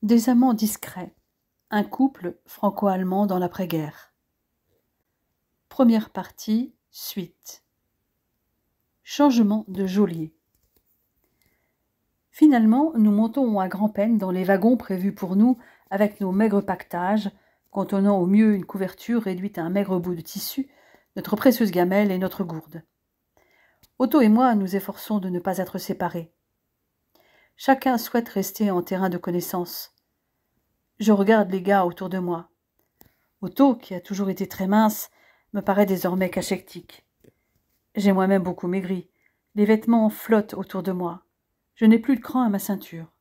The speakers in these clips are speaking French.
Des amants discrets. Un couple franco-allemand dans l'après-guerre. Première partie, suite. Changement de geôlier. Finalement, nous montons à grand-peine dans les wagons prévus pour nous avec nos maigres pactages, contenant au mieux une couverture réduite à un maigre bout de tissu, notre précieuse gamelle et notre gourde. Otto et moi nous efforçons de ne pas être séparés. Chacun souhaite rester en terrain de connaissance. Je regarde les gars autour de moi. Otto, qui a toujours été très mince, me paraît désormais cachectique. J'ai moi-même beaucoup maigri. Les vêtements flottent autour de moi. Je n'ai plus de cran à ma ceinture.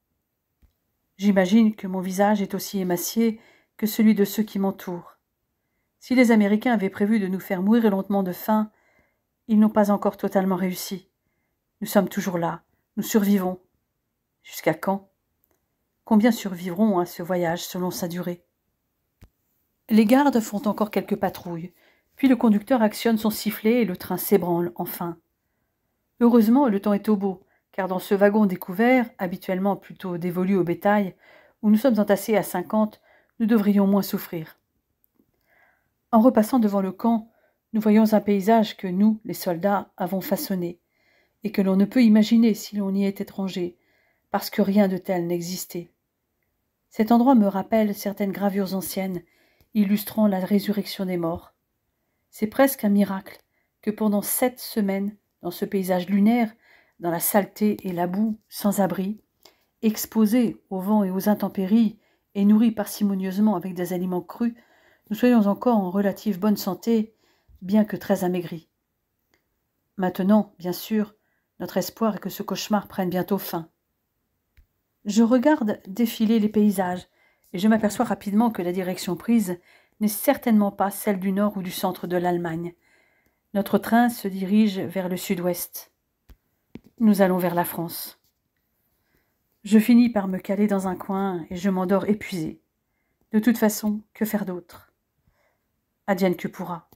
J'imagine que mon visage est aussi émacié que celui de ceux qui m'entourent. Si les Américains avaient prévu de nous faire mourir lentement de faim, ils n'ont pas encore totalement réussi. Nous sommes toujours là, nous survivons. Jusqu'à quand? Combien survivront à ce voyage selon sa durée? Les gardes font encore quelques patrouilles, puis le conducteur actionne son sifflet et le train s'ébranle enfin. Heureusement, le temps est au beau, car dans ce wagon découvert, habituellement plutôt dévolu au bétail, où nous sommes entassés à 50, nous devrions moins souffrir. En repassant devant le camp, nous voyons un paysage que nous, les soldats, avons façonné, et que l'on ne peut imaginer si l'on y est étranger, parce que rien de tel n'existait. Cet endroit me rappelle certaines gravures anciennes, illustrant la résurrection des morts. C'est presque un miracle que pendant 7 semaines, dans ce paysage lunaire, dans la saleté et la boue, sans abri, exposés au vent et aux intempéries, et nourris parcimonieusement avec des aliments crus, nous soyons encore en relative bonne santé, bien que très amaigris. Maintenant, bien sûr, notre espoir est que ce cauchemar prenne bientôt fin. Je regarde défiler les paysages, et je m'aperçois rapidement que la direction prise n'est certainement pas celle du nord ou du centre de l'Allemagne. Notre train se dirige vers le sud-ouest. Nous allons vers la France. Je finis par me caler dans un coin et je m'endors épuisé. De toute façon, que faire d'autre? Advienne que pourra.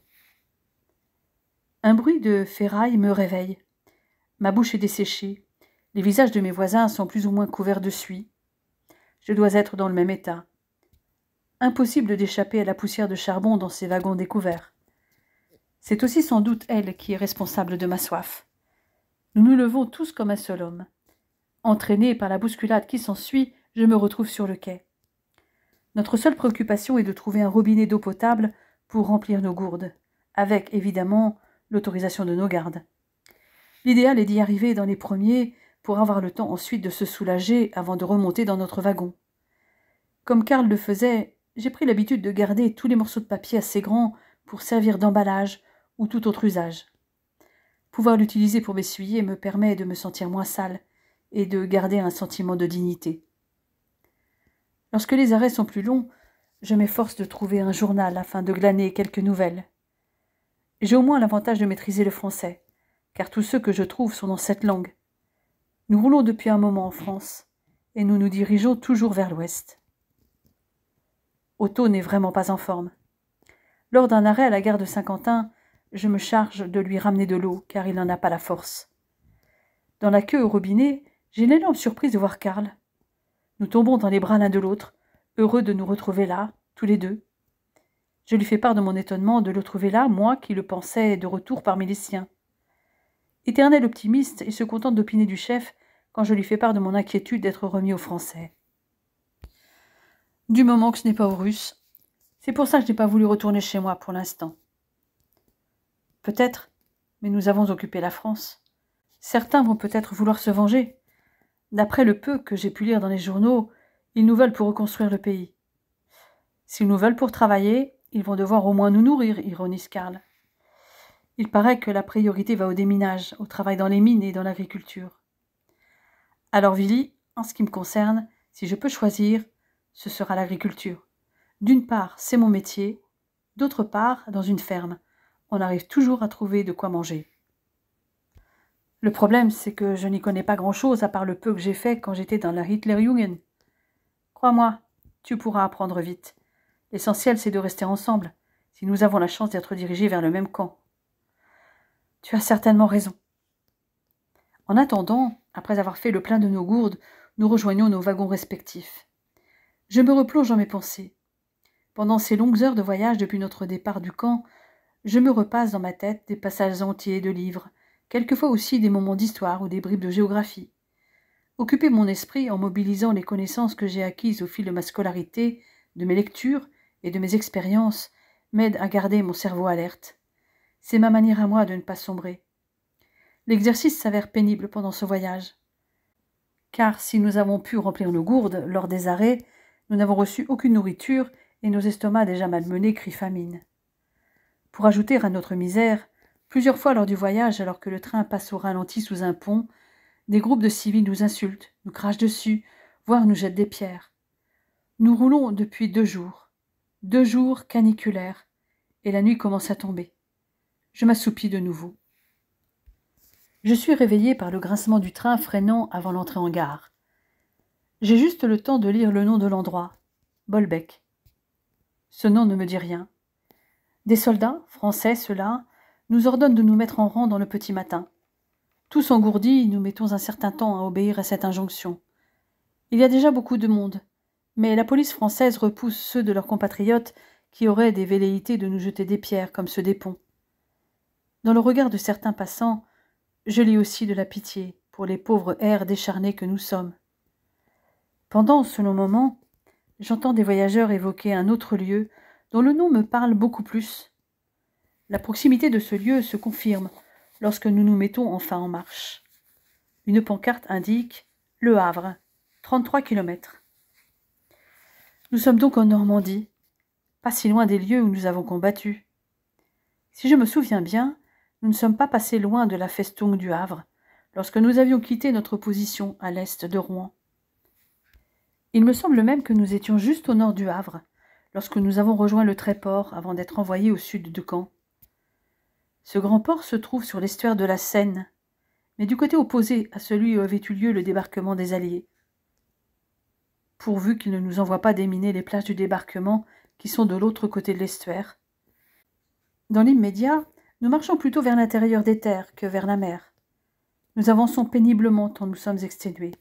Un bruit de ferraille me réveille. Ma bouche est desséchée. Les visages de mes voisins sont plus ou moins couverts de suie. Je dois être dans le même état. Impossible d'échapper à la poussière de charbon dans ces wagons découverts. C'est aussi sans doute elle qui est responsable de ma soif. Nous nous levons tous comme un seul homme. Entraîné par la bousculade qui s'ensuit, je me retrouve sur le quai. Notre seule préoccupation est de trouver un robinet d'eau potable pour remplir nos gourdes, avec, évidemment, l'autorisation de nos gardes. L'idéal est d'y arriver dans les premiers pour avoir le temps ensuite de se soulager avant de remonter dans notre wagon. Comme Karl le faisait, j'ai pris l'habitude de garder tous les morceaux de papier assez grands pour servir d'emballage ou tout autre usage. Pouvoir l'utiliser pour m'essuyer me permet de me sentir moins sale et de garder un sentiment de dignité. Lorsque les arrêts sont plus longs, je m'efforce de trouver un journal afin de glaner quelques nouvelles. J'ai au moins l'avantage de maîtriser le français, car tous ceux que je trouve sont dans cette langue. Nous roulons depuis un moment en France, et nous nous dirigeons toujours vers l'ouest. Otto n'est vraiment pas en forme. Lors d'un arrêt à la gare de Saint-Quentin, je me charge de lui ramener de l'eau, car il n'en a pas la force. Dans la queue au robinet, j'ai l'énorme surprise de voir Karl. Nous tombons dans les bras l'un de l'autre, heureux de nous retrouver là, tous les deux. Je lui fais part de mon étonnement de le trouver là, moi qui le pensais de retour parmi les siens. Éternel optimiste, il se contente d'opiner du chef quand je lui fais part de mon inquiétude d'être remis aux Français. Du moment que ce n'est pas aux Russes, c'est pour ça que je n'ai pas voulu retourner chez moi pour l'instant. Peut-être, mais nous avons occupé la France. Certains vont peut-être vouloir se venger. D'après le peu que j'ai pu lire dans les journaux, ils nous veulent pour reconstruire le pays. S'ils nous veulent pour travailler, ils vont devoir au moins nous nourrir, ironise Karl. Il paraît que la priorité va au déminage, au travail dans les mines et dans l'agriculture. Alors Willy, en ce qui me concerne, si je peux choisir, ce sera l'agriculture. D'une part, c'est mon métier, d'autre part, dans une ferme, on arrive toujours à trouver de quoi manger. Le problème, c'est que je n'y connais pas grand-chose à part le peu que j'ai fait quand j'étais dans la Hitlerjugend. Crois-moi, tu pourras apprendre vite. L'essentiel, c'est de rester ensemble, si nous avons la chance d'être dirigés vers le même camp. Tu as certainement raison. En attendant, après avoir fait le plein de nos gourdes, nous rejoignons nos wagons respectifs. Je me replonge dans mes pensées. Pendant ces longues heures de voyage depuis notre départ du camp, je me repasse dans ma tête des passages entiers de livres, quelquefois aussi des moments d'histoire ou des bribes de géographie. Occuper mon esprit en mobilisant les connaissances que j'ai acquises au fil de ma scolarité, de mes lectures et de mes expériences m'aide à garder mon cerveau alerte. C'est ma manière à moi de ne pas sombrer. L'exercice s'avère pénible pendant ce voyage. Car si nous avons pu remplir nos gourdes lors des arrêts, nous n'avons reçu aucune nourriture et nos estomacs déjà malmenés crient famine. Pour ajouter à notre misère, plusieurs fois lors du voyage, alors que le train passe au ralenti sous un pont, des groupes de civils nous insultent, nous crachent dessus, voire nous jettent des pierres. Nous roulons depuis 2 jours caniculaires, et la nuit commence à tomber. Je m'assoupis de nouveau. Je suis réveillé par le grincement du train freinant avant l'entrée en gare. J'ai juste le temps de lire le nom de l'endroit, Bolbec. Ce nom ne me dit rien. Des soldats, français ceux-là, nous ordonnent de nous mettre en rang dans le petit matin. Tous engourdis, nous mettons un certain temps à obéir à cette injonction. Il y a déjà beaucoup de monde, mais la police française repousse ceux de leurs compatriotes qui auraient des velléités de nous jeter des pierres comme ceux des ponts. Dans le regard de certains passants, je lis aussi de la pitié pour les pauvres airs décharnés que nous sommes. Pendant ce long moment, j'entends des voyageurs évoquer un autre lieu dont le nom me parle beaucoup plus. La proximité de ce lieu se confirme lorsque nous nous mettons enfin en marche. Une pancarte indique « Le Havre, 33 kilomètres ». Nous sommes donc en Normandie, pas si loin des lieux où nous avons combattu. Si je me souviens bien, nous ne sommes pas passés loin de la festung du Havre, lorsque nous avions quitté notre position à l'est de Rouen. Il me semble même que nous étions juste au nord du Havre, lorsque nous avons rejoint le Tréport avant d'être envoyés au sud de Caen. Ce grand port se trouve sur l'estuaire de la Seine, mais du côté opposé à celui où avait eu lieu le débarquement des Alliés. Pourvu qu'ils ne nous envoient pas déminer les plages du débarquement qui sont de l'autre côté de l'estuaire. Dans l'immédiat, nous marchons plutôt vers l'intérieur des terres que vers la mer. Nous avançons péniblement tant nous sommes exténués.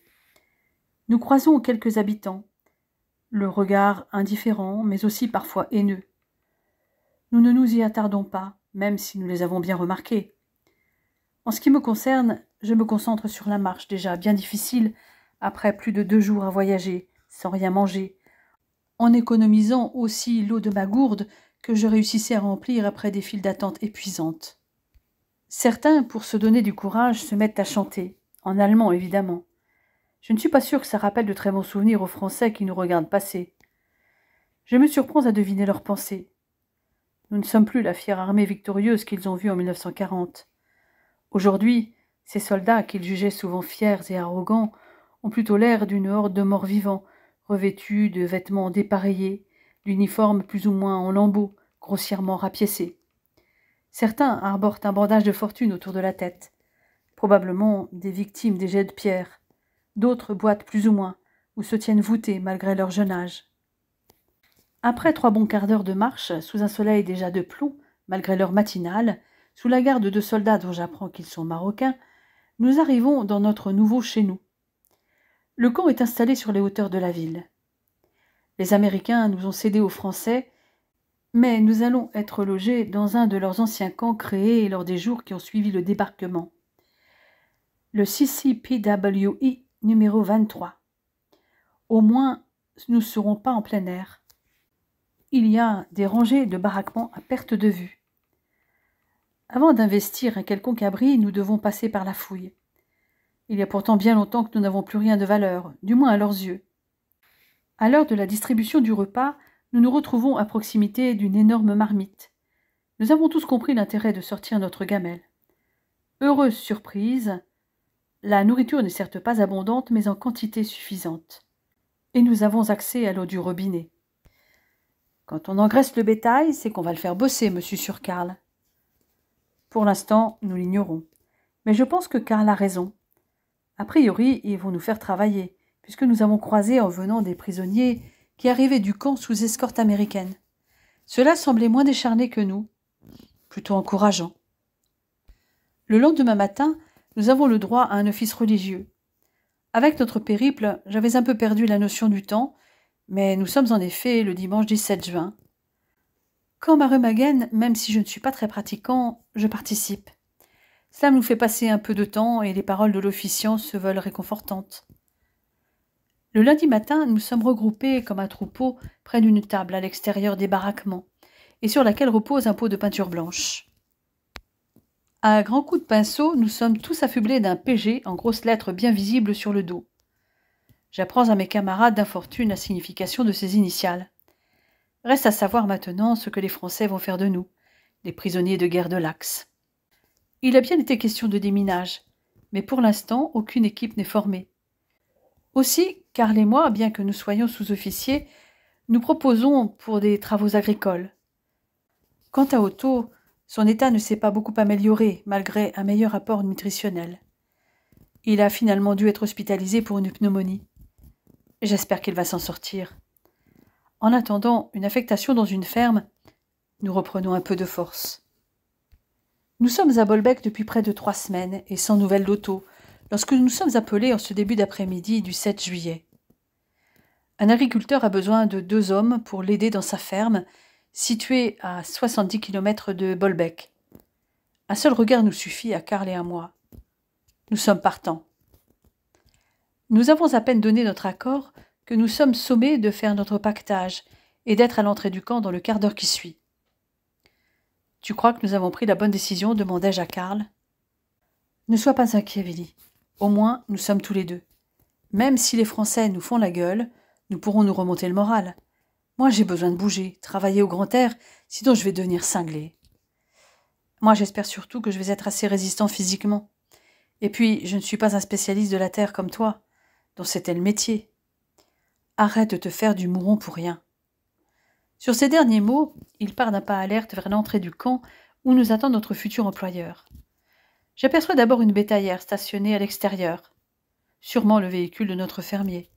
Nous croisons quelques habitants, le regard indifférent, mais aussi parfois haineux. Nous ne nous y attardons pas, même si nous les avons bien remarqués. En ce qui me concerne, je me concentre sur la marche déjà bien difficile après plus de 2 jours à voyager, sans rien manger, en économisant aussi l'eau de ma gourde que je réussissais à remplir après des files d'attente épuisantes. Certains, pour se donner du courage, se mettent à chanter, en allemand évidemment. Je ne suis pas sûre que ça rappelle de très bons souvenirs aux Français qui nous regardent passer. Je me surprends à deviner leurs pensées. Nous ne sommes plus la fière armée victorieuse qu'ils ont vue en 1940. Aujourd'hui, ces soldats, qu'ils jugeaient souvent fiers et arrogants, ont plutôt l'air d'une horde de morts vivants, revêtus de vêtements dépareillés, d'uniformes plus ou moins en lambeaux, grossièrement rapiécés. Certains arborent un bandage de fortune autour de la tête, probablement des victimes des jets de pierre. D'autres boitent plus ou moins, ou se tiennent voûtés malgré leur jeune âge. Après 3 bons quarts d'heure de marche, sous un soleil déjà de plomb, malgré l'heure matinale, sous la garde de soldats dont j'apprends qu'ils sont marocains, nous arrivons dans notre nouveau chez nous. Le camp est installé sur les hauteurs de la ville. Les Américains nous ont cédé aux Français, mais nous allons être logés dans un de leurs anciens camps créés lors des jours qui ont suivi le débarquement. Le CCPWI numéro 23. Au moins, nous ne serons pas en plein air. Il y a des rangées de baraquements à perte de vue. Avant d'investir un quelconque abri, nous devons passer par la fouille. Il y a pourtant bien longtemps que nous n'avons plus rien de valeur, du moins à leurs yeux. À l'heure de la distribution du repas, nous nous retrouvons à proximité d'une énorme marmite. Nous avons tous compris l'intérêt de sortir notre gamelle. Heureuse surprise, la nourriture n'est certes pas abondante, mais en quantité suffisante. Et nous avons accès à l'eau du robinet. Quand on engraisse le bétail, c'est qu'on va le faire bosser, monsieur sur Karl. Pour l'instant, nous l'ignorons. Mais je pense que Karl a raison. A priori, ils vont nous faire travailler, puisque nous avons croisé en venant des prisonniers qui arrivaient du camp sous escorte américaine. Cela semblait moins décharné que nous, plutôt encourageant. Le lendemain matin, nous avons le droit à un office religieux. Avec notre périple, j'avais un peu perdu la notion du temps, Mais nous sommes en effet le dimanche 17 juin. Quand ma remagen, même si je ne suis pas très pratiquant, je participe. Cela nous fait passer un peu de temps et les paroles de l'officiant se veulent réconfortantes. Le lundi matin, nous sommes regroupés comme un troupeau près d'une table à l'extérieur des baraquements et sur laquelle repose un pot de peinture blanche. À un grand coup de pinceau, nous sommes tous affublés d'un PG en grosses lettres bien visibles sur le dos. J'apprends à mes camarades d'infortune la signification de ces initiales. Reste à savoir maintenant ce que les Français vont faire de nous, les prisonniers de guerre de l'Axe. Il a bien été question de déminage, mais pour l'instant, aucune équipe n'est formée. Aussi, Karl et moi, bien que nous soyons sous-officiers, nous proposons pour des travaux agricoles. Quant à Otto, son état ne s'est pas beaucoup amélioré, malgré un meilleur apport nutritionnel. Il a finalement dû être hospitalisé pour une pneumonie. J'espère qu'il va s'en sortir. En attendant une affectation dans une ferme, nous reprenons un peu de force. Nous sommes à Bolbec depuis près de 3 semaines et sans nouvelles d'Otto, lorsque nous sommes appelés en ce début d'après-midi du 7 juillet. Un agriculteur a besoin de 2 hommes pour l'aider dans sa ferme, située à 70 km de Bolbec. Un seul regard nous suffit à Karl et à moi. Nous sommes partants. Nous avons à peine donné notre accord que nous sommes sommés de faire notre pactage et d'être à l'entrée du camp dans le quart d'heure qui suit. « Tu crois que nous avons pris la bonne décision ?» demandai-je à Karl. « Ne sois pas inquiet, Willy. Au moins, nous sommes tous les deux. Même si les Français nous font la gueule, nous pourrons nous remonter le moral. Moi, j'ai besoin de bouger, travailler au grand air, sinon je vais devenir cinglé. Moi, j'espère surtout que je vais être assez résistant physiquement. Et puis, je ne suis pas un spécialiste de la terre comme toi, dont c'était le métier. Arrête de te faire du mouron pour rien. » Sur ces derniers mots, il part d'un pas alerte vers l'entrée du camp où nous attend notre futur employeur. J'aperçois d'abord une bétaillère stationnée à l'extérieur, sûrement le véhicule de notre fermier.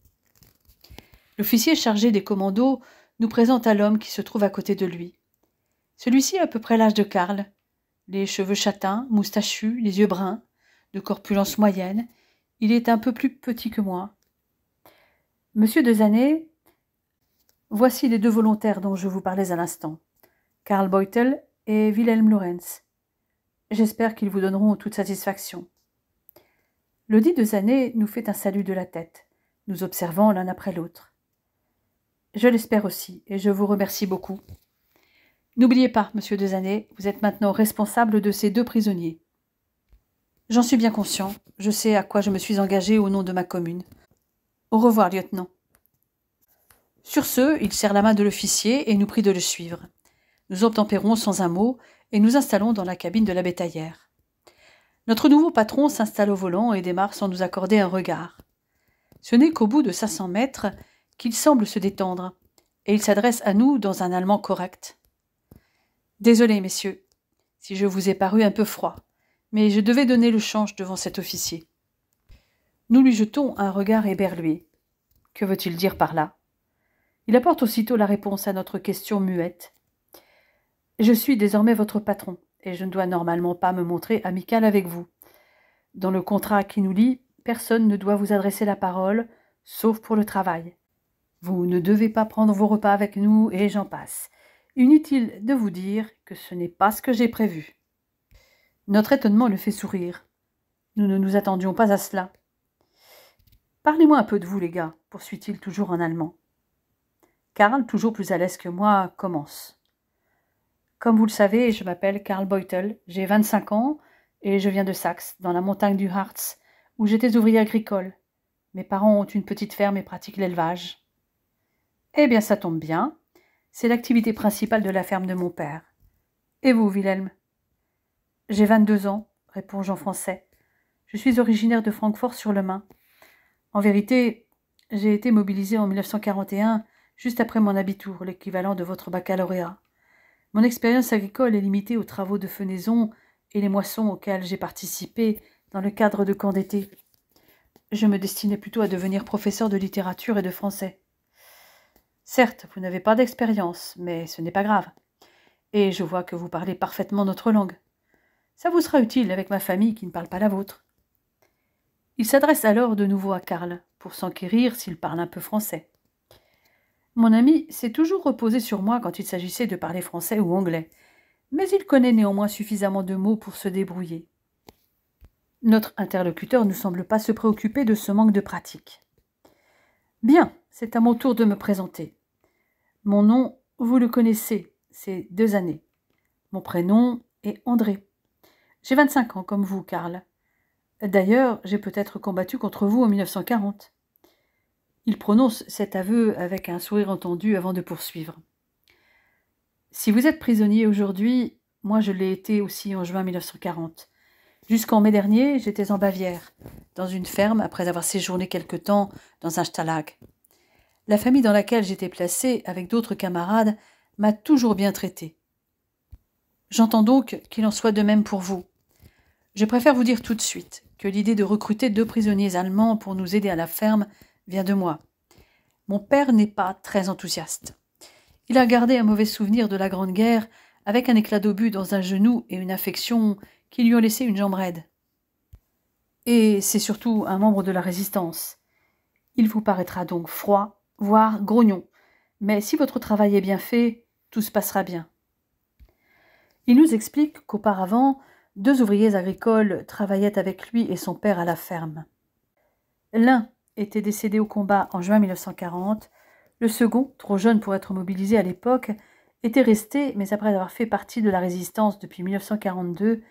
L'officier chargé des commandos nous présente à l'homme qui se trouve à côté de lui. Celui-ci a à peu près l'âge de Karl, les cheveux châtains, moustachus, les yeux bruns, de corpulence moyenne. Il est un peu plus petit que moi. « Monsieur Desanet, voici les 2 volontaires dont je vous parlais à l'instant, Karl Beutel et Wilhelm Lorenz. J'espère qu'ils vous donneront toute satisfaction. » Le dit Desanet nous fait un salut de la tête, nous observant l'un après l'autre. « Je l'espère aussi, et je vous remercie beaucoup. N'oubliez pas, monsieur Desanet, vous êtes maintenant responsable de ces 2 prisonniers. J'en suis bien conscient, je sais à quoi je me suis engagé au nom de ma commune. Au revoir, lieutenant. » Sur ce, il serre la main de l'officier et nous prie de le suivre. Nous obtempérons sans un mot et nous installons dans la cabine de la bétaillère. Notre nouveau patron s'installe au volant et démarre sans nous accorder un regard. Ce n'est qu'au bout de 500 mètres qu'il semble se détendre, et il s'adresse à nous dans un allemand correct. « Désolé, messieurs, si je vous ai paru un peu froid, mais je devais donner le change devant cet officier. » Nous lui jetons un regard éberlué. Que veut-il dire par là? Il apporte aussitôt la réponse à notre question muette. « Je suis désormais votre patron, et je ne dois normalement pas me montrer amical avec vous. Dans le contrat qui nous lie, personne ne doit vous adresser la parole, sauf pour le travail. Vous ne devez pas prendre vos repas avec nous, et j'en passe. Inutile de vous dire que ce n'est pas ce que j'ai prévu. » Notre étonnement le fait sourire. Nous ne nous attendions pas à cela. « Parlez-moi un peu de vous, les gars, » poursuit-il toujours en allemand. Karl, toujours plus à l'aise que moi, commence. « Comme vous le savez, je m'appelle Karl Beutel, j'ai 25 ans et je viens de Saxe, dans la montagne du Harz, où j'étais ouvrier agricole. Mes parents ont une petite ferme et pratiquent l'élevage. »« Eh bien, ça tombe bien. C'est l'activité principale de la ferme de mon père. Et vous, Wilhelm ?»« J'ai 22 ans, réponds-je en français. Je suis originaire de Francfort-sur-le-Main. En vérité, j'ai été mobilisé en 1941, juste après mon abitur, l'équivalent de votre baccalauréat. Mon expérience agricole est limitée aux travaux de fenaison et les moissons auxquelles j'ai participé dans le cadre de camps d'été. Je me destinais plutôt à devenir professeur de littérature et de français. Certes, vous n'avez pas d'expérience, mais ce n'est pas grave. Et je vois que vous parlez parfaitement notre langue. Ça vous sera utile avec ma famille qui ne parle pas la vôtre. » Il s'adresse alors de nouveau à Karl, pour s'enquérir s'il parle un peu français. Mon ami s'est toujours reposé sur moi quand il s'agissait de parler français ou anglais, mais il connaît néanmoins suffisamment de mots pour se débrouiller. Notre interlocuteur ne semble pas se préoccuper de ce manque de pratique. Bien, c'est à mon tour de me présenter. Mon nom, vous le connaissez, c'est 2 années. Mon prénom est André. J'ai 25 ans comme vous, Karl. D'ailleurs, j'ai peut-être combattu contre vous en 1940. Il prononce cet aveu avec un sourire entendu avant de poursuivre. Si vous êtes prisonnier aujourd'hui, moi je l'ai été aussi en juin 1940. Jusqu'en mai dernier, j'étais en Bavière, dans une ferme après avoir séjourné quelque temps dans un stalag. La famille dans laquelle j'étais placé, avec d'autres camarades, m'a toujours bien traité. J'entends donc qu'il en soit de même pour vous. Je préfère vous dire tout de suite que l'idée de recruter 2 prisonniers allemands pour nous aider à la ferme vient de moi. Mon père n'est pas très enthousiaste. Il a gardé un mauvais souvenir de la Grande Guerre avec un éclat d'obus dans un genou et une infection qui lui ont laissé une jambe raide. Et c'est surtout un membre de la résistance. Il vous paraîtra donc froid, voire grognon, mais si votre travail est bien fait, tout se passera bien. Il nous explique qu'auparavant, 2 ouvriers agricoles travaillaient avec lui et son père à la ferme. L'un était décédé au combat en juin 1940, le second, trop jeune pour être mobilisé à l'époque, était resté, mais après avoir fait partie de la résistance depuis 1942,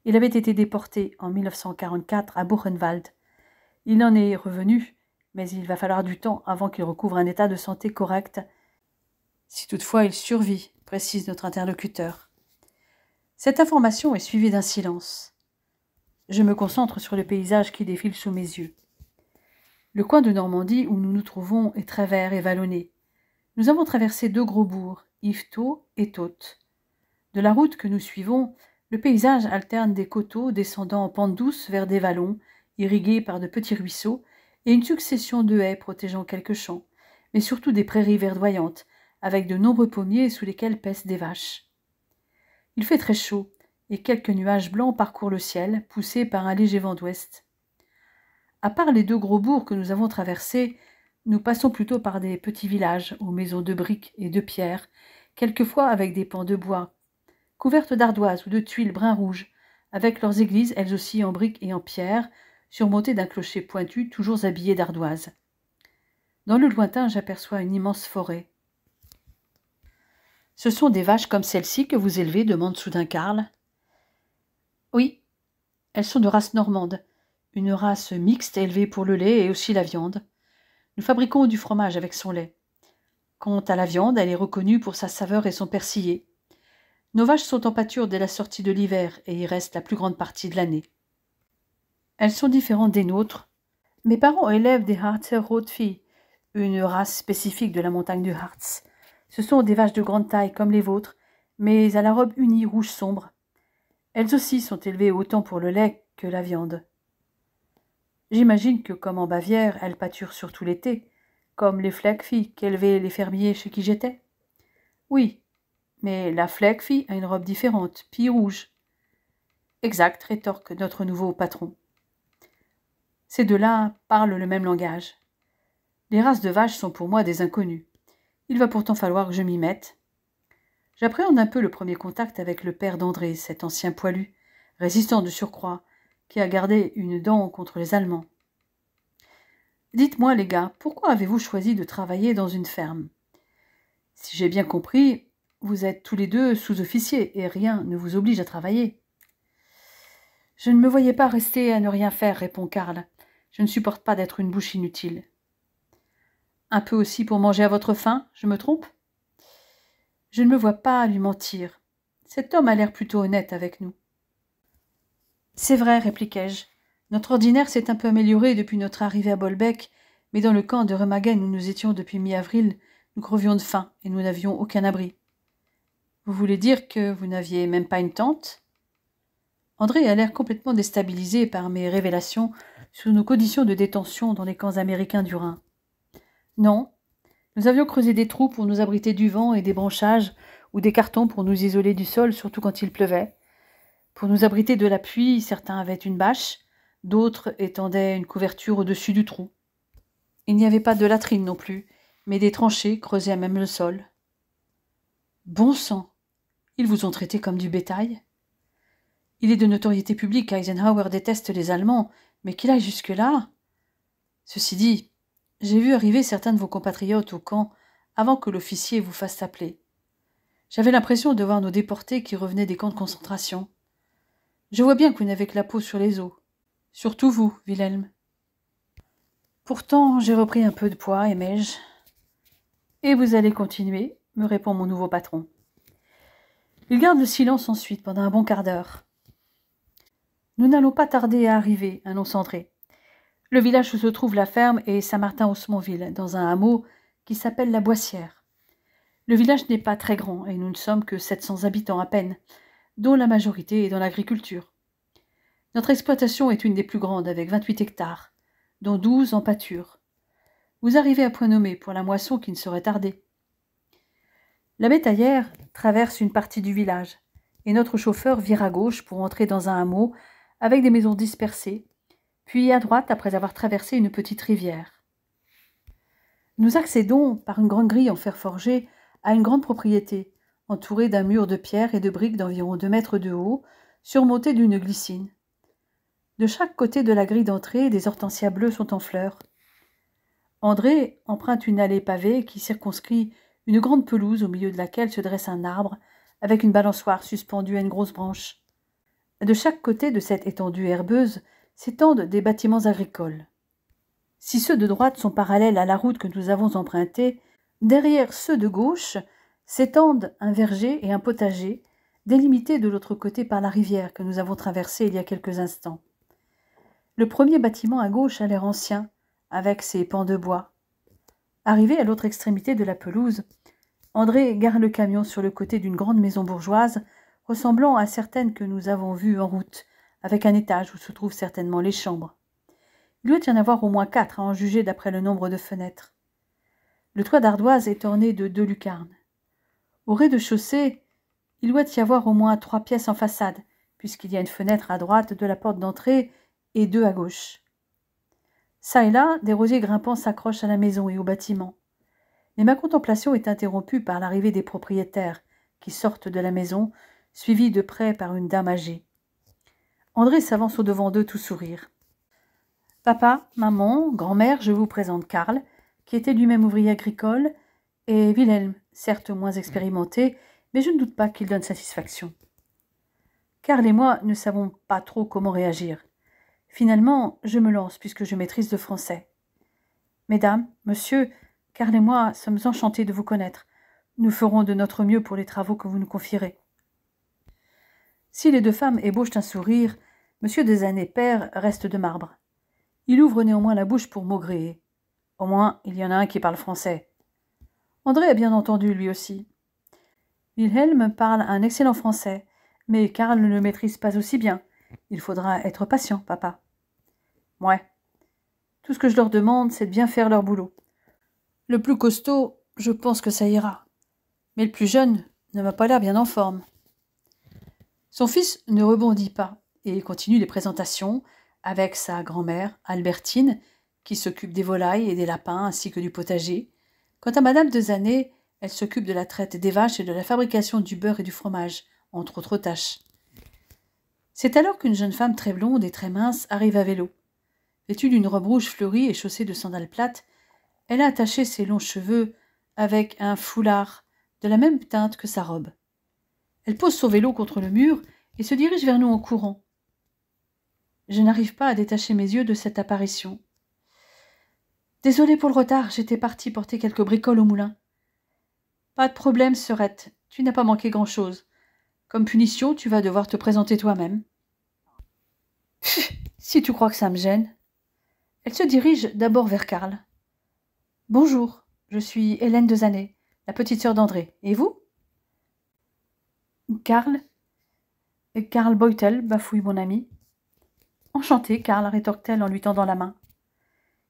il avait été déporté en 1944 à Buchenwald. Il en est revenu, mais il va falloir du temps avant qu'il recouvre un état de santé correct, si toutefois il survit, précise notre interlocuteur. Cette information est suivie d'un silence. Je me concentre sur le paysage qui défile sous mes yeux. Le coin de Normandie où nous nous trouvons est très vert et vallonné. Nous avons traversé 2 gros bourgs, Yvetot et Thaute. De la route que nous suivons, le paysage alterne des coteaux descendant en pente douce vers des vallons, irrigués par de petits ruisseaux, et une succession de haies protégeant quelques champs, mais surtout des prairies verdoyantes, avec de nombreux pommiers sous lesquels paissent des vaches. Il fait très chaud, et quelques nuages blancs parcourent le ciel, poussés par un léger vent d'ouest. À part les 2 gros bourgs que nous avons traversés, nous passons plutôt par des petits villages aux maisons de briques et de pierre, quelquefois avec des pans de bois, couvertes d'ardoises ou de tuiles brun-rouge, avec leurs églises elles aussi en briques et en pierre, surmontées d'un clocher pointu toujours habillé d'ardoises. Dans le lointain, j'aperçois une immense forêt. « Ce sont des vaches comme celle-ci que vous élevez ?» demande soudain Karl. « Oui, elles sont de race normande, une race mixte élevée pour le lait et aussi la viande. Nous fabriquons du fromage avec son lait. Quant à la viande, elle est reconnue pour sa saveur et son persillé. Nos vaches sont en pâture dès la sortie de l'hiver et y restent la plus grande partie de l'année. Elles sont différentes des nôtres. Mes parents élèvent des Harzer Rotvieh, une race spécifique de la montagne du Harz. Ce sont des vaches de grande taille comme les vôtres, mais à la robe unie rouge sombre. Elles aussi sont élevées autant pour le lait que la viande. J'imagine que, comme en Bavière, elles pâturent surtout l'été, comme les Fleckvieh qu'élevaient les fermiers chez qui j'étais. Oui, mais la Fleckvieh a une robe différente, pie rouge. Exact, rétorque notre nouveau patron. Ces 2-là parlent le même langage. Les races de vaches sont pour moi des inconnus. Il va pourtant falloir que je m'y mette. J'appréhende un peu le premier contact avec le père d'André, cet ancien poilu, résistant de surcroît, qui a gardé une dent contre les Allemands. Dites-moi, les gars, pourquoi avez-vous choisi de travailler dans une ferme? Si j'ai bien compris, vous êtes tous les 2 sous-officiers et rien ne vous oblige à travailler. Je ne me voyais pas rester à ne rien faire, répond Karl. Je ne supporte pas d'être une bouche inutile. Un peu aussi pour manger à votre faim, je me trompe? Je ne me vois pas lui mentir. Cet homme a l'air plutôt honnête avec nous. C'est vrai, répliquai-je. Notre ordinaire s'est un peu amélioré depuis notre arrivée à Bolbec, mais dans le camp de Remagen où nous étions depuis mi-avril, nous crevions de faim et nous n'avions aucun abri. Vous voulez dire que vous n'aviez même pas une tente? André a l'air complètement déstabilisé par mes révélations sur nos conditions de détention dans les camps américains du Rhin. Non, nous avions creusé des trous pour nous abriter du vent et des branchages ou des cartons pour nous isoler du sol, surtout quand il pleuvait. Pour nous abriter de la pluie, certains avaient une bâche, d'autres étendaient une couverture au-dessus du trou. Il n'y avait pas de latrine non plus, mais des tranchées creusées à même le sol. Bon sang! Ils vous ont traité comme du bétail? Il est de notoriété publique qu'Eisenhower déteste les Allemands, mais qu'il aille jusque-là? Ceci dit, j'ai vu arriver certains de vos compatriotes au camp avant que l'officier vous fasse appeler. J'avais l'impression de voir nos déportés qui revenaient des camps de concentration. Je vois bien que vous n'avez que la peau sur les os. Surtout vous, Wilhelm. Pourtant, j'ai repris un peu de poids, aimai-je. Et vous allez continuer, me répond mon nouveau patron. Il garde le silence ensuite pendant un bon quart d'heure. Nous n'allons pas tarder à arriver, annonce André. Le village où se trouve la ferme est Saint-Martin-Osmonville, dans un hameau qui s'appelle la Boissière. Le village n'est pas très grand et nous ne sommes que 700 habitants à peine, dont la majorité est dans l'agriculture. Notre exploitation est une des plus grandes avec 28 hectares, dont 12 en pâture. Vous arrivez à point nommé pour la moisson qui ne saurait tarder. La bétaillère traverse une partie du village et notre chauffeur vire à gauche pour entrer dans un hameau avec des maisons dispersées, puis à droite après avoir traversé une petite rivière. Nous accédons par une grande grille en fer forgé à une grande propriété, entourée d'un mur de pierre et de briques d'environ 2 mètres de haut, surmontée d'une glycine. De chaque côté de la grille d'entrée, des hortensias bleus sont en fleurs. André emprunte une allée pavée qui circonscrit une grande pelouse au milieu de laquelle se dresse un arbre avec une balançoire suspendue à une grosse branche. De chaque côté de cette étendue herbeuse s'étendent des bâtiments agricoles. Si ceux de droite sont parallèles à la route que nous avons empruntée, derrière ceux de gauche s'étendent un verger et un potager, délimités de l'autre côté par la rivière que nous avons traversée il y a quelques instants. Le premier bâtiment à gauche a l'air ancien, avec ses pans de bois. Arrivé à l'autre extrémité de la pelouse, André gare le camion sur le côté d'une grande maison bourgeoise, ressemblant à certaines que nous avons vues en route, avec un étage où se trouvent certainement les chambres. Il doit y en avoir au moins 4 à en juger d'après le nombre de fenêtres. Le toit d'ardoise est orné de 2 lucarnes. Au rez-de-chaussée, il doit y avoir au moins 3 pièces en façade, puisqu'il y a une fenêtre à droite de la porte d'entrée et 2 à gauche. Ça et là, des rosiers grimpants s'accrochent à la maison et au bâtiment. Mais ma contemplation est interrompue par l'arrivée des propriétaires, qui sortent de la maison, suivis de près par une dame âgée. André s'avance au-devant d'eux tout sourire. « Papa, maman, grand-mère, je vous présente Karl, qui était lui-même ouvrier agricole, et Wilhelm, certes moins expérimenté, mais je ne doute pas qu'il donne satisfaction. » Karl et moi ne savons pas trop comment réagir. Finalement, je me lance puisque je maîtrise le français. « Mesdames, monsieur, Karl et moi sommes enchantés de vous connaître. Nous ferons de notre mieux pour les travaux que vous nous confierez. » Si les 2 femmes ébauchent un sourire, M. Desaney père reste de marbre. Il ouvre néanmoins la bouche pour maugréer. Au moins, il y en a un qui parle français. André a bien entendu, lui aussi. Wilhelm parle un excellent français, mais Karl ne le maîtrise pas aussi bien. Il faudra être patient, papa. Ouais. Tout ce que je leur demande, c'est de bien faire leur boulot. Le plus costaud, je pense que ça ira. Mais le plus jeune ne m'a pas l'air bien en forme. Son fils ne rebondit pas et continue les présentations avec sa grand-mère, Albertine, qui s'occupe des volailles et des lapins ainsi que du potager. Quant à Madame Desaney, elle s'occupe de la traite des vaches et de la fabrication du beurre et du fromage, entre autres tâches. C'est alors qu'une jeune femme très blonde et très mince arrive à vélo. Vêtue d'une robe rouge fleurie et chaussée de sandales plates, elle a attaché ses longs cheveux avec un foulard de la même teinte que sa robe. Elle pose son vélo contre le mur et se dirige vers nous en courant. Je n'arrive pas à détacher mes yeux de cette apparition. Désolée pour le retard, j'étais partie porter quelques bricoles au moulin. Pas de problème, sœurette, tu n'as pas manqué grand-chose. Comme punition, tu vas devoir te présenter toi-même. Si tu crois que ça me gêne. Elle se dirige d'abord vers Karl. Bonjour, je suis Hélène Desaney, la petite sœur d'André. Et vous? Karl Beutel, bafouille mon ami. Enchantée, Karl, rétorque-t-elle en lui tendant la main.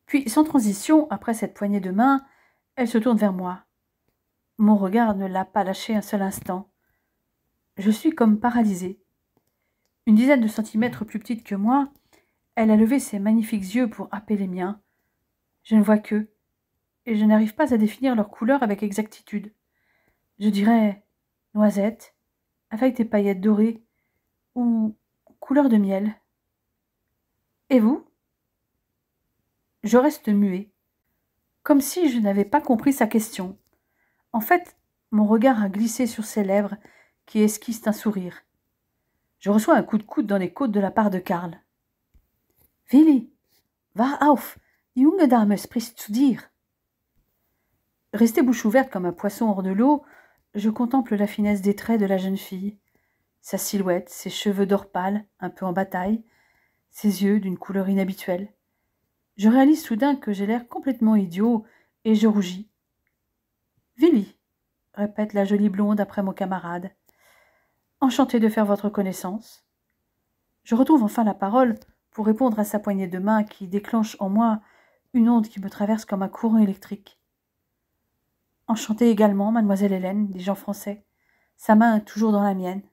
Puis, sans transition, après cette poignée de main, elle se tourne vers moi. Mon regard ne l'a pas lâché un seul instant. Je suis comme paralysée. Une dizaine de centimètres plus petite que moi, elle a levé ses magnifiques yeux pour happer les miens. Je ne vois qu'eux. et je n'arrive pas à définir leur couleur avec exactitude. Je dirais noisette, avec des paillettes dorées, ou couleur de miel. Et vous? Je reste muet, comme si je n'avais pas compris sa question. En fait, mon regard a glissé sur ses lèvres, qui esquissent un sourire. Je reçois un coup de coude dans les côtes de la part de Karl. Willi, war auf, die junge Dame spricht zu dir. Restée bouche ouverte comme un poisson hors de l'eau, je contemple la finesse des traits de la jeune fille, sa silhouette, ses cheveux d'or pâle, un peu en bataille, ses yeux d'une couleur inhabituelle. Je réalise soudain que j'ai l'air complètement idiot et je rougis. Willi, répète la jolie blonde après mon camarade. Enchantée de faire votre connaissance. Je retrouve enfin la parole pour répondre à sa poignée de main qui déclenche en moi une onde qui me traverse comme un courant électrique. Enchantée également, mademoiselle Hélène, dis-je en français, sa main toujours dans la mienne.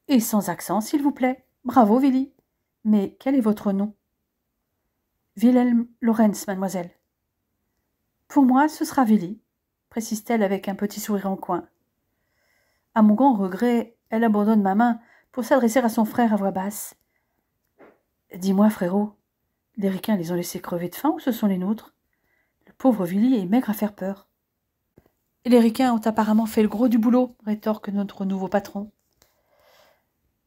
Et sans accent, s'il vous plaît. Bravo, Willi. Mais quel est votre nom? Wilhelm Lorenz, mademoiselle. Pour moi, ce sera Willi, précise-t-elle avec un petit sourire en coin. À mon grand regret, elle abandonne ma main pour s'adresser à son frère à voix basse. Dis-moi, frérot, les ricains les ont laissés crever de faim ou ce sont les nôtres? Le pauvre Willi est maigre à faire peur. Et les ricains ont apparemment fait le gros du boulot, rétorque notre nouveau patron.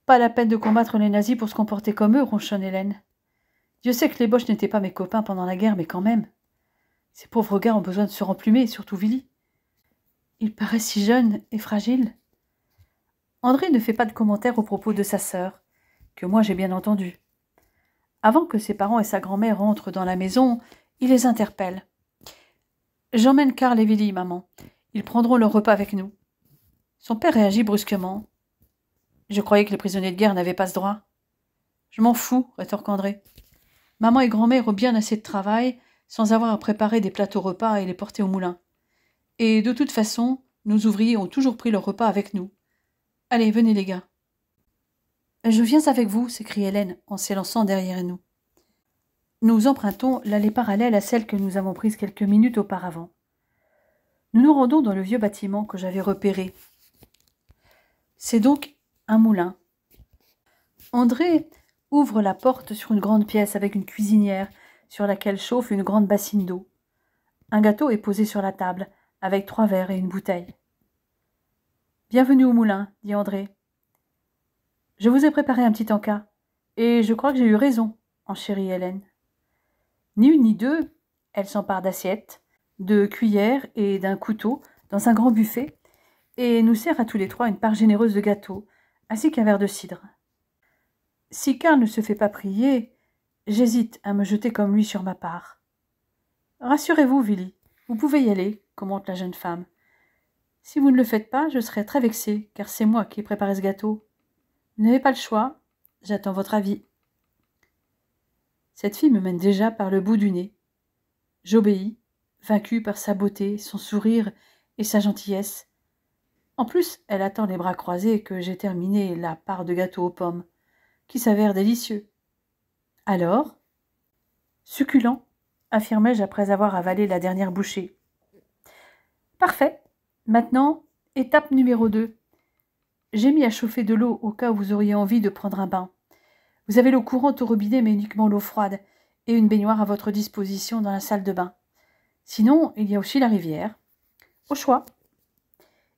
Pas la peine de combattre les nazis pour se comporter comme eux, ronchonne Hélène. Dieu sait que les Boches n'étaient pas mes copains pendant la guerre, mais quand même. Ces pauvres gars ont besoin de se remplumer, surtout Willi. Il paraît si jeune et fragile. André ne fait pas de commentaires au propos de sa sœur, que moi j'ai bien entendu. Avant que ses parents et sa grand-mère entrent dans la maison, il les interpelle. « J'emmène Karl et Willi, maman. Ils prendront leur repas avec nous. » Son père réagit brusquement. « Je croyais que les prisonniers de guerre n'avaient pas ce droit. »« Je m'en fous, » rétorque André. « Maman et grand-mère ont bien assez de travail sans avoir à préparer des plateaux repas et les porter au moulin. Et de toute façon, nos ouvriers ont toujours pris leur repas avec nous. Allez, venez les gars. »« Je viens avec vous, » s'écrie Hélène en s'élançant derrière nous. Nous empruntons l'allée parallèle à celle que nous avons prise quelques minutes auparavant. Nous nous rendons dans le vieux bâtiment que j'avais repéré. C'est donc un moulin. André ouvre la porte sur une grande pièce avec une cuisinière sur laquelle chauffe une grande bassine d'eau. Un gâteau est posé sur la table, avec 3 verres et une bouteille. « Bienvenue au moulin, » dit André. « Je vous ai préparé un petit encas, et je crois que j'ai eu raison, » enchérit Hélène. Ni une ni deux, elle s'empare d'assiettes, de cuillères et d'un couteau dans un grand buffet, et nous sert à tous les 3 une part généreuse de gâteau, ainsi qu'un verre de cidre. Si Karl ne se fait pas prier, j'hésite à me jeter comme lui sur ma part. « Rassurez-vous, Willi, vous pouvez y aller, » commente la jeune femme. « Si vous ne le faites pas, je serai très vexée, car c'est moi qui ai préparé ce gâteau. Vous n'avez pas le choix, j'attends votre avis. » Cette fille me mène déjà par le bout du nez. J'obéis, vaincue par sa beauté, son sourire et sa gentillesse. En plus, elle attend les bras croisés que j'ai terminé la part de gâteau aux pommes, qui s'avère délicieux. « Alors ?»« Succulent, » affirmai-je après avoir avalé la dernière bouchée. « Parfait. Maintenant, étape numéro 2. J'ai mis à chauffer de l'eau au cas où vous auriez envie de prendre un bain. Vous avez l'eau courante au robinet, mais uniquement l'eau froide, et une baignoire à votre disposition dans la salle de bain. Sinon, il y a aussi la rivière. Au choix.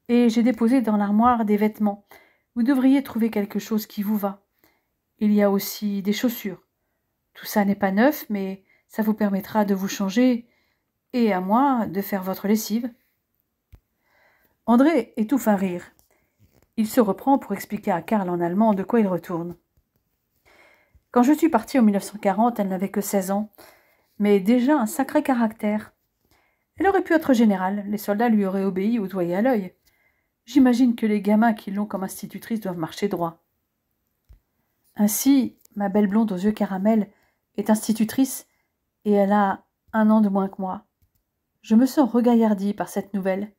Et j'ai déposé dans l'armoire des vêtements. Vous devriez trouver quelque chose qui vous va. Il y a aussi des chaussures. Tout ça n'est pas neuf, mais ça vous permettra de vous changer, et à moi de faire votre lessive. » André étouffe un rire. Il se reprend pour expliquer à Karl en allemand de quoi il retourne. Quand je suis partie en 1940, elle n'avait que 16 ans, mais déjà un sacré caractère. Elle aurait pu être générale, les soldats lui auraient obéi au doigt et à l'œil. J'imagine que les gamins qui l'ont comme institutrice doivent marcher droit. Ainsi, ma belle blonde aux yeux caramel est institutrice et elle a 1 an de moins que moi. Je me sens regaillardie par cette nouvelle.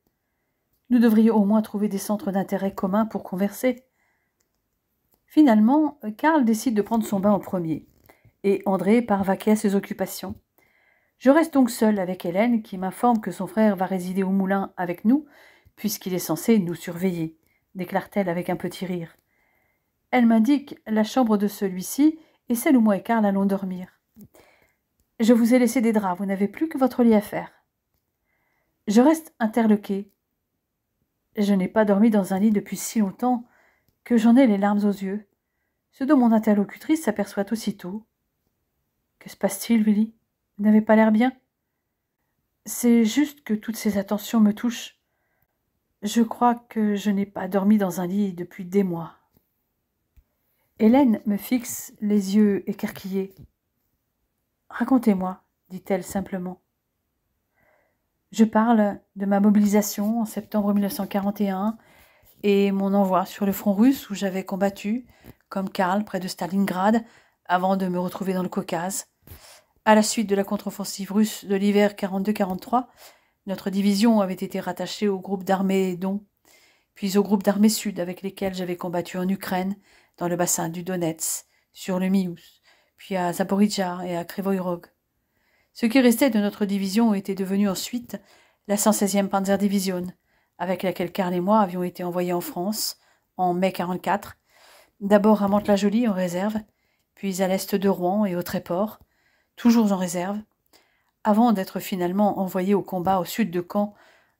Nous devrions au moins trouver des centres d'intérêt communs pour converser. Finalement, Karl décide de prendre son bain en premier, et André part vaquer à ses occupations. Je reste donc seule avec Hélène, qui m'informe que son frère va résider au moulin avec nous, puisqu'il est censé nous surveiller, déclare-t-elle avec un petit rire. Elle m'indique la chambre de celui-ci et celle où moi et Karl allons dormir. Je vous ai laissé des draps, vous n'avez plus que votre lit à faire. Je reste interloquée. Je n'ai pas dormi dans un lit depuis si longtemps que j'en ai les larmes aux yeux, ce dont mon interlocutrice s'aperçoit aussitôt. Que se passe-t-il, Willy? Vous n'avez pas l'air bien? C'est juste que toutes ces attentions me touchent. Je crois que je n'ai pas dormi dans un lit depuis des mois. Hélène me fixe les yeux écarquillés. Racontez-moi, dit-elle simplement. Je parle de ma mobilisation en septembre 1941 et mon envoi sur le front russe où j'avais combattu, comme Karl, près de Stalingrad, avant de me retrouver dans le Caucase. À la suite de la contre-offensive russe de l'hiver 42-43, notre division avait été rattachée au groupe d'armées Don, puis au groupe d'armées Sud avec lesquels j'avais combattu en Ukraine, dans le bassin du Donetsk, sur le Mious, puis à Zaporizhzhia et à Kryvyi Rog. Ce qui restait de notre division était devenu ensuite la 116e Panzerdivision, avec laquelle Karl et moi avions été envoyés en France, en mai 44, d'abord à Mantes-la-Jolie en réserve, puis à l'est de Rouen et au Tréport, toujours en réserve, avant d'être finalement envoyés au combat au sud de Caen,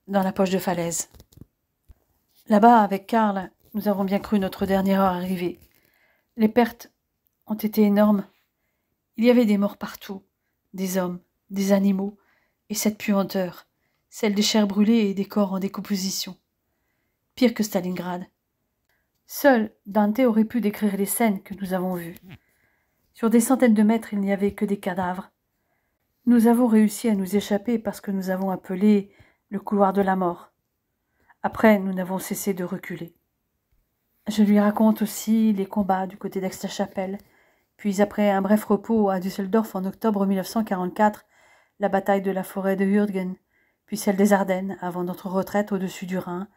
dans la poche de Falaise. Là-bas, avec Karl, nous avons bien cru notre dernière heure arriver. Les pertes ont été énormes. Il y avait des morts partout, des hommes, des animaux, et cette puanteur, celle des chairs brûlées et des corps en décomposition. Pire que Stalingrad. Seul Dante aurait pu décrire les scènes que nous avons vues. Sur des centaines de mètres, il n'y avait que des cadavres. Nous avons réussi à nous échapper parce que nous avons appelé le couloir de la mort. Après, nous n'avons cessé de reculer. Je lui raconte aussi les combats du côté d'Aix-la-Chapelle, puis après un bref repos à Düsseldorf en octobre 1944, la bataille de la forêt de Hürtgen, puis celle des Ardennes, avant notre retraite au-dessus du Rhin,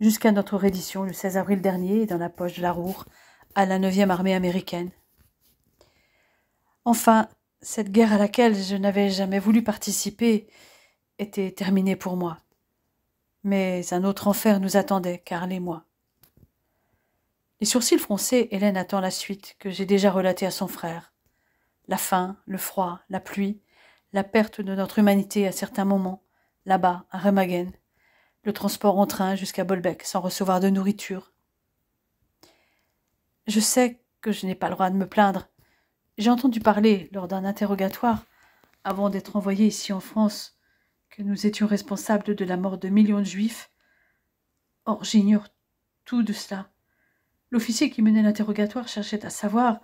jusqu'à notre reddition le 16 avril dernier dans la poche de la Ruhr, à la 9e armée américaine. Enfin, cette guerre à laquelle je n'avais jamais voulu participer était terminée pour moi. Mais un autre enfer nous attendait, Karl et moi. Les sourcils froncés, Hélène attend la suite, que j'ai déjà relatée à son frère. La faim, le froid, la pluie, la perte de notre humanité à certains moments, là-bas, à Remagen, le transport en train jusqu'à Bolbec sans recevoir de nourriture. Je sais que je n'ai pas le droit de me plaindre. J'ai entendu parler, lors d'un interrogatoire, avant d'être envoyé ici en France, que nous étions responsables de la mort de millions de Juifs. Or, j'ignore tout de cela. L'officier qui menait l'interrogatoire cherchait à savoir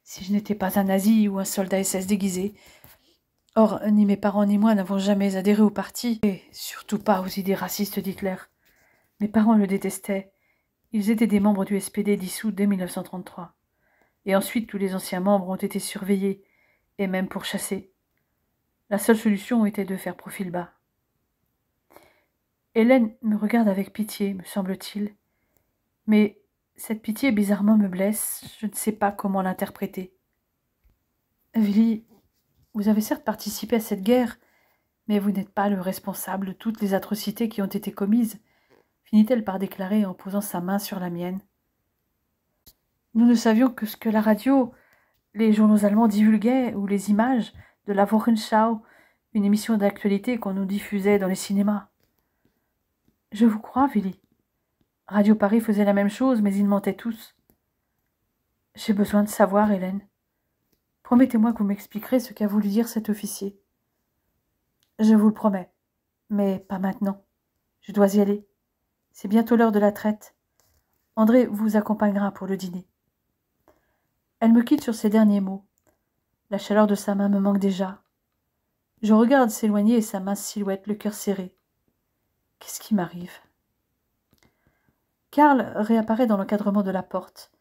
si je n'étais pas un nazi ou un soldat SS déguisé. Or, ni mes parents ni moi n'avons jamais adhéré au parti, et surtout pas aux idées racistes d'Hitler. Mes parents le détestaient. Ils étaient des membres du SPD dissous dès 1933. Et ensuite, tous les anciens membres ont été surveillés, et même pourchassés. La seule solution était de faire profil bas. Hélène me regarde avec pitié, me semble-t-il. Mais cette pitié bizarrement me blesse, je ne sais pas comment l'interpréter. Willy, vous avez certes participé à cette guerre, mais vous n'êtes pas le responsable de toutes les atrocités qui ont été commises, finit-elle par déclarer en posant sa main sur la mienne. Nous ne savions que ce que la radio, les journaux allemands divulguaient, ou les images de la Wochenschau, une émission d'actualité qu'on nous diffusait dans les cinémas. Je vous crois, Willy. Radio Paris faisait la même chose, mais ils mentaient tous. J'ai besoin de savoir, Hélène. Promettez-moi que vous m'expliquerez ce qu'a voulu dire cet officier. Je vous le promets, mais pas maintenant. Je dois y aller. C'est bientôt l'heure de la traite. André vous accompagnera pour le dîner. Elle me quitte sur ces derniers mots. La chaleur de sa main me manque déjà. Je regarde s'éloigner sa mince silhouette, le cœur serré. Qu'est-ce qui m'arrive? Karl réapparaît dans l'encadrement de la porte.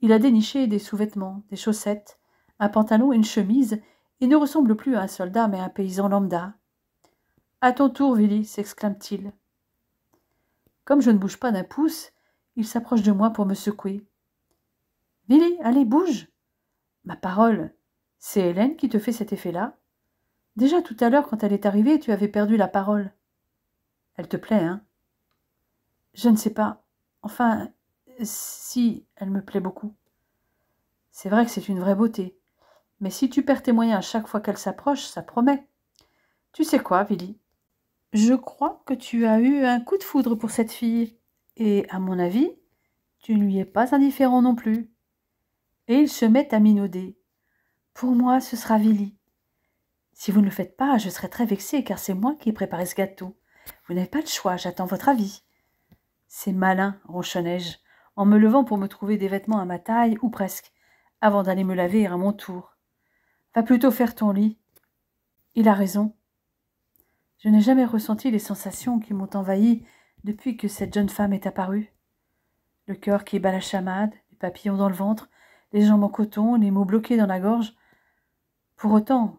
Il a déniché des sous-vêtements, des chaussettes, un pantalon et une chemise, et ne ressemble plus à un soldat mais à un paysan lambda. « À ton tour, Willy !» s'exclame-t-il. Comme je ne bouge pas d'un pouce, il s'approche de moi pour me secouer. « Willy, allez, bouge !»« Ma parole, c'est Hélène qui te fait cet effet-là ?»« Déjà tout à l'heure, quand elle est arrivée, tu avais perdu la parole. Elle te plaît, hein? Je ne sais pas. Enfin, si, elle me plaît beaucoup. C'est vrai que c'est une vraie beauté. Mais si tu perds tes moyens à chaque fois qu'elle s'approche, ça promet. Tu sais quoi, Billy? Je crois que tu as eu un coup de foudre pour cette fille. Et, à mon avis, tu ne lui es pas indifférent non plus. Et il se met à minauder. Pour moi, ce sera Billy. Si vous ne le faites pas, je serai très vexée, car c'est moi qui ai préparé ce gâteau. Vous n'avez pas le choix, j'attends votre avis. C'est malin, ronchonnai-je, en me levant pour me trouver des vêtements à ma taille, ou presque, avant d'aller me laver à mon tour. Va plutôt faire ton lit. Il a raison. Je n'ai jamais ressenti les sensations qui m'ont envahi depuis que cette jeune femme est apparue. Le cœur qui bat la chamade, les papillons dans le ventre, les jambes en coton, les mots bloqués dans la gorge. Pour autant,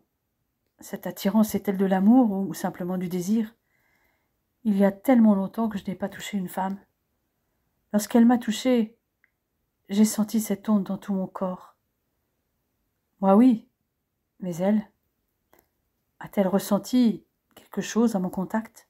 cette attirance est-elle de l'amour ou simplement du désir? Il y a tellement longtemps que je n'ai pas touché une femme. Lorsqu'elle m'a touchée, j'ai senti cette onde dans tout mon corps. Moi oui, mais elle, a-t-elle ressenti quelque chose à mon contact?